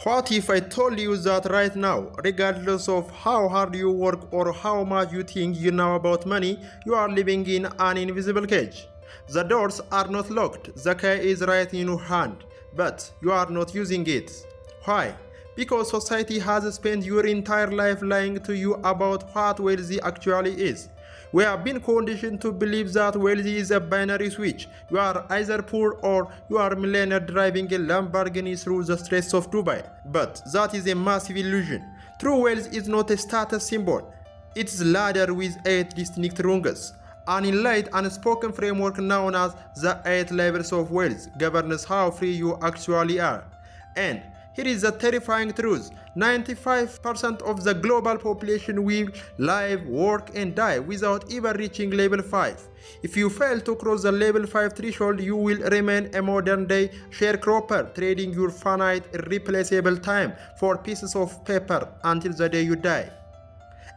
What if I told you that right now, regardless of how hard you work or how much you think you know about money, you are living in an invisible cage? The doors are not locked, the key is right in your hand, but you are not using it. Why? Because society has spent your entire life lying to you about what wealthy actually is. We have been conditioned to believe that wealthy is a binary switch. You are either poor or you are a millionaire driving a Lamborghini through the streets of Dubai. But that is a massive illusion. True wealth is not a status symbol. It's a ladder with 8 distinct rungs. An inlaid unspoken framework known as the 8 levels of wealth governs how free you actually are. And here is the terrifying truth. 95% of the global population will live, work and die without even reaching level 5. If you fail to cross the level 5 threshold, you will remain a modern day sharecropper, trading your finite, irreplaceable time for pieces of paper until the day you die.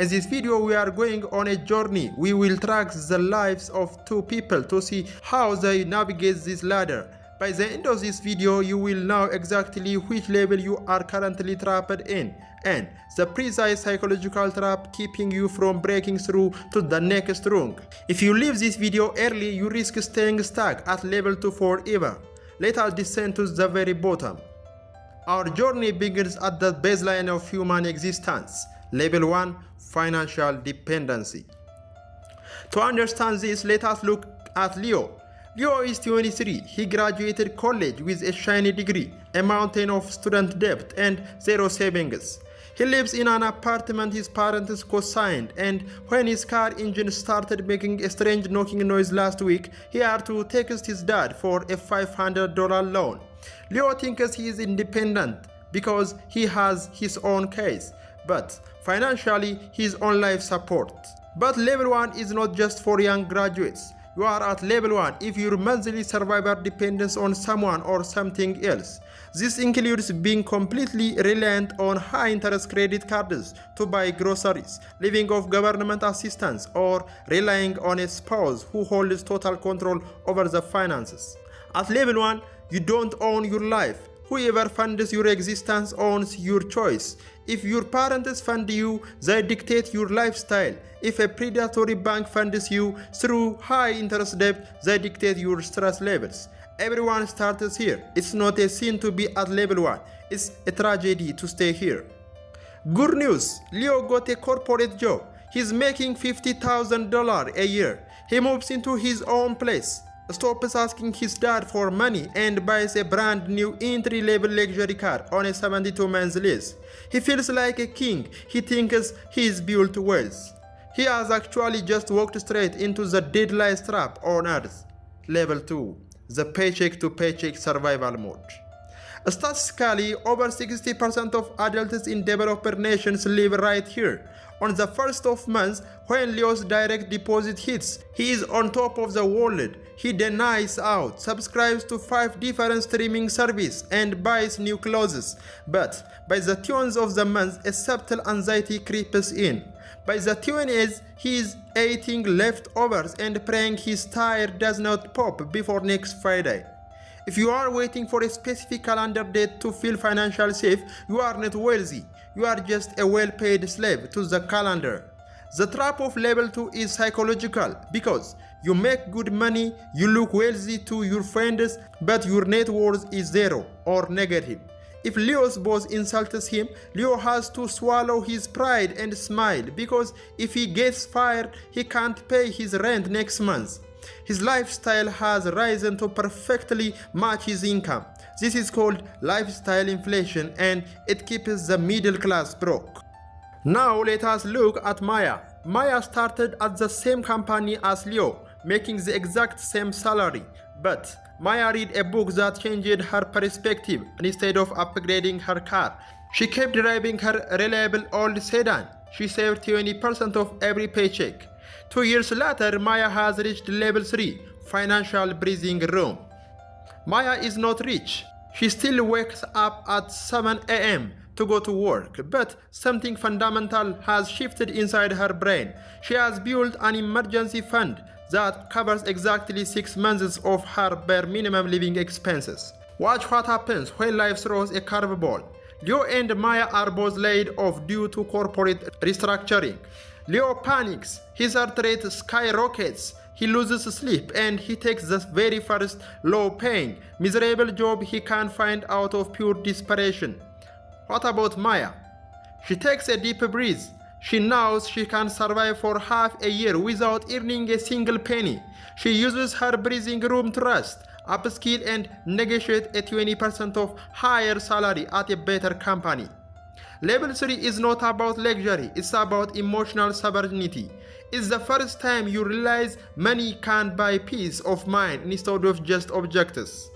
In this video, we are going on a journey. We will track the lives of 2 people to see how they navigate this ladder. By the end of this video, you will know exactly which level you are currently trapped in and the precise psychological trap keeping you from breaking through to the next rung. If you leave this video early, you risk staying stuck at level 2 forever. Let us descend to the very bottom. Our journey begins at the baseline of human existence. Level 1, financial dependency. To understand this, let us look at Leo. Leo is 23. He graduated college with a shiny degree, a mountain of student debt, and 0 savings. He lives in an apartment his parents co-signed, and when his car engine started making a strange knocking noise last week, he had to text his dad for a $500 loan. Leo thinks he is independent because he has his own case, but financially he is on life support. But level 1 is not just for young graduates. You are at level 1 if your monthly survival depends on someone or something else. This includes being completely reliant on high-interest credit cards to buy groceries, living off government assistance, or relying on a spouse who holds total control over the finances. At level 1, you don't own your life. Whoever funds your existence owns your choice. If your parents fund you, they dictate your lifestyle. If a predatory bank funds you through high interest debt, they dictate your stress levels. Everyone starts here. It's not a sin to be at level 1. It's a tragedy to stay here. Good news, Leo got a corporate job. He's making $50,000 a year. He moves into his own place, stops asking his dad for money, and buys a brand new entry-level luxury car on a 72-month lease. He feels like a king. He thinks he's built wealth. He has actually just walked straight into the deadliest trap on earth. Level 2, the paycheck-to-paycheck survival mode. Statistically, over 60% of adults in developed nations live right here. On the first of month, when Leo's direct deposit hits, he is on top of the world. He denies out, subscribes to 5 different streaming services, and buys new clothes. But by the 20th of the month, a subtle anxiety creeps in. By the 20th, he is eating leftovers and praying his tire does not pop before next Friday. If you are waiting for a specific calendar date to feel financially safe, you are not wealthy. You are just a well-paid slave to the calendar. The trap of level 2 is psychological because you make good money, you look wealthy to your friends, but your net worth is 0 or negative. If Leo's boss insults him, Leo has to swallow his pride and smile because if he gets fired, he can't pay his rent next month. His lifestyle has risen to perfectly match his income. This is called lifestyle inflation, and it keeps the middle class broke. Now let us look at Maya. Maya started at the same company as Leo, making the exact same salary. But Maya read a book that changed her perspective. Instead of upgrading her car, she kept driving her reliable old sedan. She saved 20% of every paycheck. 2 years later, Maya has reached level 3, financial breathing room. Maya is not rich. She still wakes up at 7 a.m. to go to work, but something fundamental has shifted inside her brain. She has built an emergency fund that covers exactly 6 months of her bare minimum living expenses. Watch what happens when life throws a curveball. Leo and Maya are both laid off due to corporate restructuring. Leo panics, his heart rate skyrockets, he loses sleep, and he takes the very first low-paying, miserable job he can find out of pure desperation. What about Maya? She takes a deep breath. She knows she can survive for half a year without earning a single penny. She uses her breathing room to rest, upskill, and negotiate a 20% of higher salary at a better company. Level 3 is not about luxury, it's about emotional sovereignty. It's the first time you realize money can buy peace of mind instead of just objects.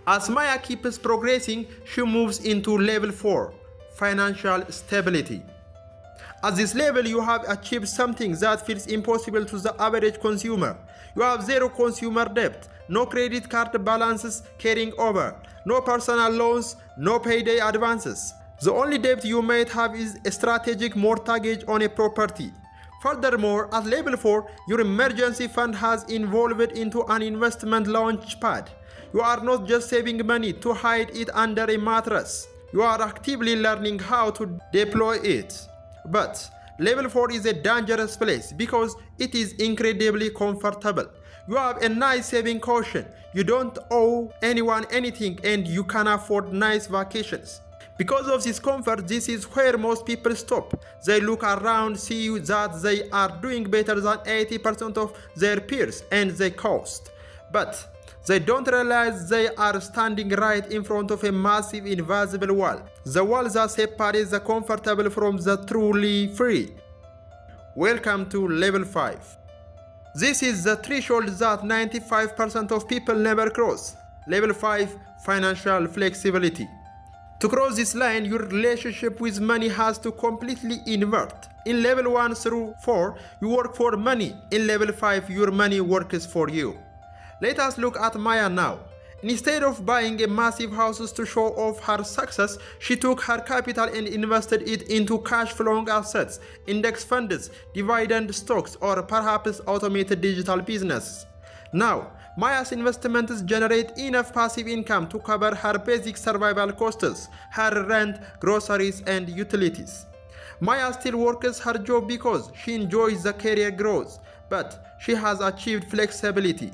As Maya keeps progressing, she moves into level 4, financial stability. At this level, you have achieved something that feels impossible to the average consumer. You have zero consumer debt, no credit card balances carrying over, no personal loans, no payday advances. The only debt you might have is a strategic mortgage on a property. Furthermore, at level 4, your emergency fund has evolved into an investment launch pad. You are not just saving money to hide it under a mattress. You are actively learning how to deploy it. But level 4 is a dangerous place because it is incredibly comfortable. You have a nice saving cushion. You don't owe anyone anything and you can afford nice vacations. Because of this comfort, this is where most people stop. They look around, see that they are doing better than 80% of their peers, and they coast. But they don't realize they are standing right in front of a massive invisible wall. The wall that separates the comfortable from the truly free. Welcome to level 5. This is the threshold that 95% of people never cross. Level 5, financial flexibility. To cross this line, your relationship with money has to completely invert. In level 1 through 4, you work for money. In level 5, your money works for you. Let us look at Maya now. Instead of buying a massive house to show off her success, she took her capital and invested it into cash-flowing assets, index funds, dividend stocks, or perhaps automated digital businesses. Now, Maya's investments generate enough passive income to cover her basic survival costs, her rent, groceries, and utilities. Maya still works her job because she enjoys the career growth, but she has achieved flexibility.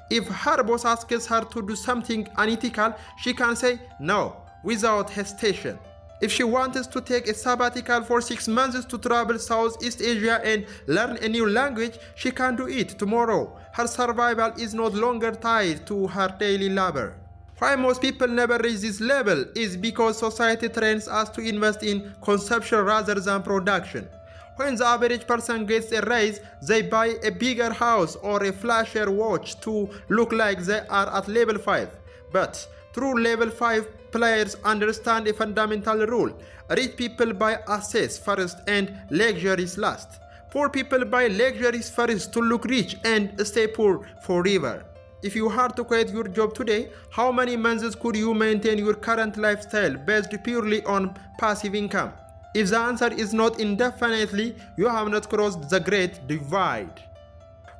If her boss asks her to do something unethical, she can say no without hesitation. If she wants to take a sabbatical for 6 months to travel Southeast Asia and learn a new language, she can do it tomorrow. Her survival is no longer tied to her daily labor. Why most people never reach this level is because society trains us to invest in consumption rather than production. When the average person gets a raise, they buy a bigger house or a flashier watch to look like they are at level 5. But true level 5 players understand a fundamental rule. Rich people buy assets first and luxuries last. Poor people buy luxuries first to look rich and stay poor forever. If you had to quit your job today, how many months could you maintain your current lifestyle based purely on passive income? If the answer is not indefinitely, you have not crossed the great divide.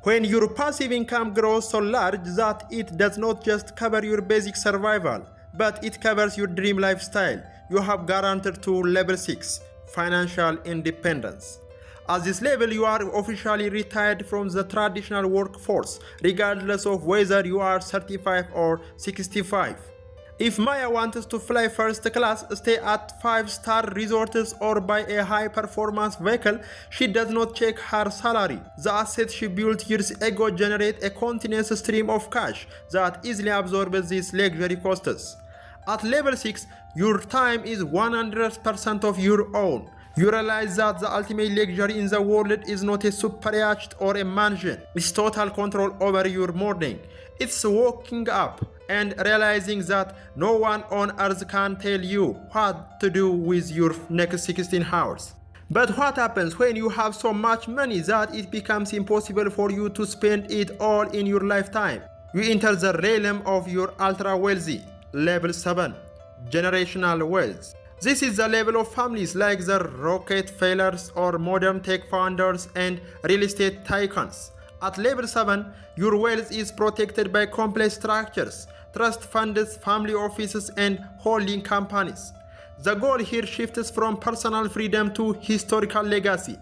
When your passive income grows so large that it does not just cover your basic survival, but it covers your dream lifestyle, you have guaranteed to level 6, financial independence. At this level, you are officially retired from the traditional workforce, regardless of whether you are 35 or 65. If Maya wants to fly first class, stay at 5-star resorts, or buy a high-performance vehicle, she does not check her salary. The assets she built years ago generate a continuous stream of cash that easily absorbs these luxury costs. At level 6, your time is 100% of your own. You realize that the ultimate luxury in the world is not a super yacht or a mansion. It's total control over your morning. It's waking up and realizing that no one on earth can tell you what to do with your next 16 hours. But what happens when you have so much money that it becomes impossible for you to spend it all in your lifetime? You enter the realm of your ultra wealthy, level 7, generational wealth. This is the level of families like the Rockefellers or modern tech founders and real estate tycoons. At level 7, your wealth is protected by complex structures, trust funds, family offices, and holding companies. The goal here shifts from personal freedom to historical legacy.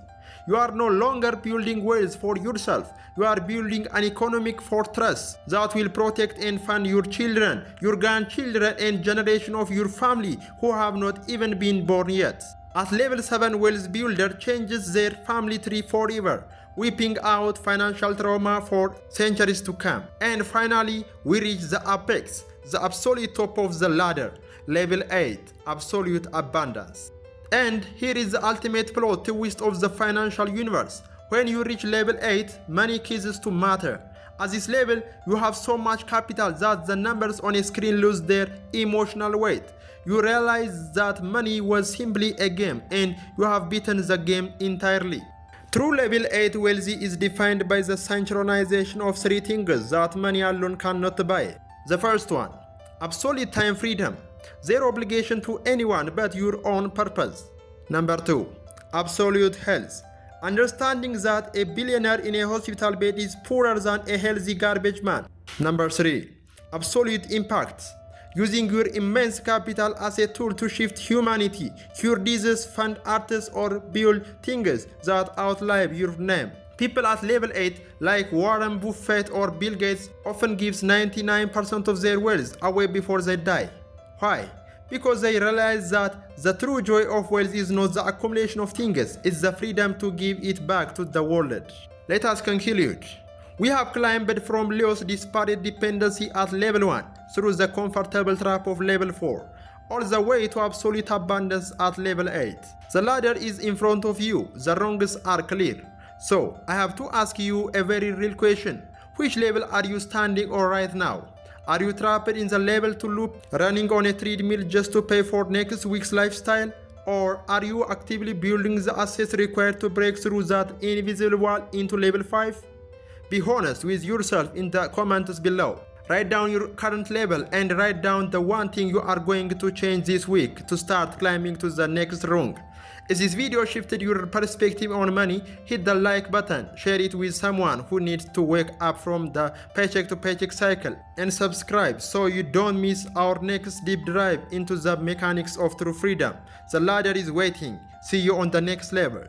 You are no longer building wealth for yourself. You are building an economic fortress that will protect and fund your children, your grandchildren, and generation of your family who have not even been born yet. At level 7, Wealth Builder changes their family tree forever, wiping out financial trauma for centuries to come. And finally, we reach the apex, the absolute top of the ladder, level 8, Absolute Abundance. And here is the ultimate plot twist of the financial universe. When you reach level 8, money ceases to matter. At this level, you have so much capital that the numbers on a screen lose their emotional weight. You realize that money was simply a game and you have beaten the game entirely. True level 8 wealthy is defined by the synchronization of three things that money alone cannot buy. The first one, absolute time freedom. Zero obligation to anyone but your own purpose. Number 2, absolute health. Understanding that a billionaire in a hospital bed is poorer than a healthy garbage man. Number 3, absolute impact. Using your immense capital as a tool to shift humanity, cure diseases, fund artists, or build things that outlive your name. People at level 8, like Warren Buffett or Bill Gates, often gives 99% of their wealth away before they die. Why? Because they realize that the true joy of wealth is not the accumulation of things, it's the freedom to give it back to the world. Let us conclude. We have climbed from Leo's disparate dependency at level 1 through the comfortable trap of level 4, all the way to absolute abundance at level 8. The ladder is in front of you, the rungs are clear. So, I have to ask you a very real question. Which level are you standing on right now? Are you trapped in the level 2 loop, running on a treadmill just to pay for next week's lifestyle? Or are you actively building the assets required to break through that invisible wall into level 5? Be honest with yourself in the comments below. Write down your current level and write down the one thing you are going to change this week to start climbing to the next rung. If this video shifted your perspective on money, hit the like button, share it with someone who needs to wake up from the paycheck to paycheck cycle, and subscribe so you don't miss our next deep dive into the mechanics of true freedom. The ladder is waiting. See you on the next level.